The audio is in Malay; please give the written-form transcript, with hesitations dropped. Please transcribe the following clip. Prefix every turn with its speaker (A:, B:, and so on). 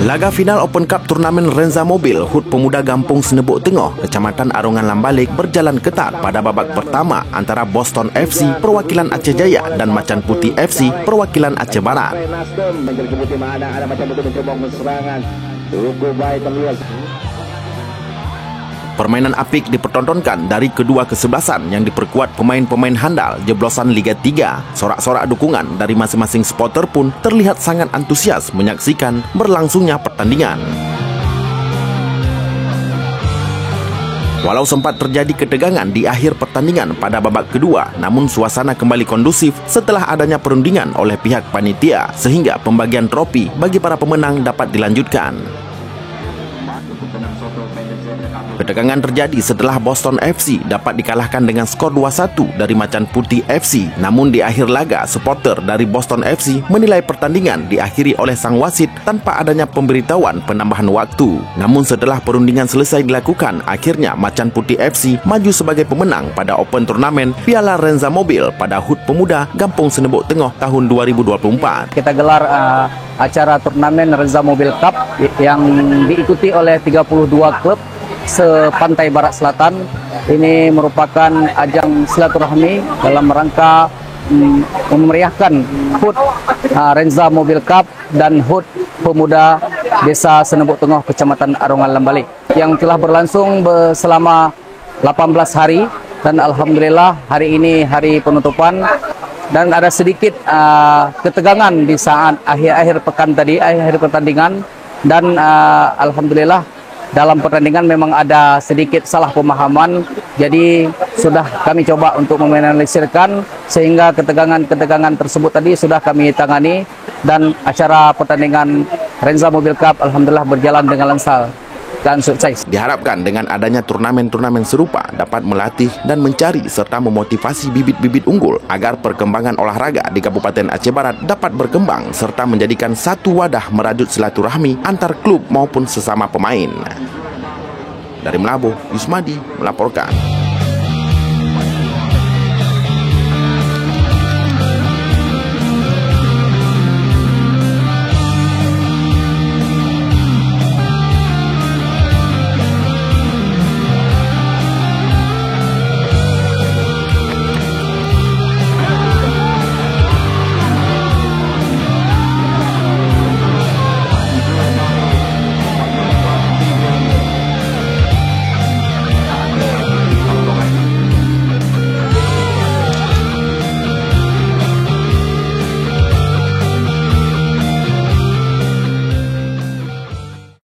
A: Laga final Open Cup turnamen Renza Mobil HUT Pemuda Gampung Senebuk Tengah, Kecamatan Arongan Lambalik berjalan ketat pada babak pertama antara Boston FC perwakilan Aceh Jaya dan Macan Putih FC perwakilan Aceh Barat. Permainan apik dipertontonkan dari kedua kesebelasan yang diperkuat pemain-pemain handal jeblosan Liga 3. Sorak-sorak dukungan dari masing-masing supporter pun terlihat sangat antusias menyaksikan berlangsungnya pertandingan. Walau sempat terjadi ketegangan di akhir pertandingan pada babak kedua, namun suasana kembali kondusif setelah adanya perundingan oleh pihak panitia sehingga pembagian trofi bagi para pemenang dapat dilanjutkan. Ketegangan terjadi setelah Boston FC dapat dikalahkan dengan skor 2-1 dari Macan Putih FC. Namun di akhir laga, supporter dari Boston FC menilai pertandingan diakhiri oleh sang wasit tanpa adanya pemberitahuan penambahan waktu. Namun setelah perundingan selesai dilakukan, akhirnya Macan Putih FC maju sebagai pemenang pada Open Turnamen Piala Renza Mobil pada HUT Pemuda Gampung Senebuk Tengah tahun 2024.
B: Kita gelar acara turnamen Renza Mobil Cup yang diikuti oleh 32 klub sepantai barat selatan. Ini merupakan ajang silaturahmi dalam rangka memeriahkan HUT Renza Mobil Cup dan HUT Pemuda Desa Senebuk Tengah Kecamatan Arongan Lambalik yang telah berlangsung selama 18 hari, dan alhamdulillah hari ini hari penutupan, dan ada sedikit ketegangan di saat akhir pekan tadi, akhir pertandingan, dan alhamdulillah dalam pertandingan memang ada sedikit salah pemahaman. Jadi sudah kami coba untuk meminimalisirkan sehingga ketegangan tersebut tadi sudah kami tangani, dan acara pertandingan Renza Mobil Cup alhamdulillah berjalan dengan lancar dan sukses.
A: Diharapkan dengan adanya turnamen-turnamen serupa dapat melatih dan mencari serta memotivasi bibit-bibit unggul agar perkembangan olahraga di Kabupaten Aceh Barat dapat berkembang serta menjadikan satu wadah merajut silaturahmi antar klub maupun sesama pemain. Dari Melabuh, Yusmadi melaporkan.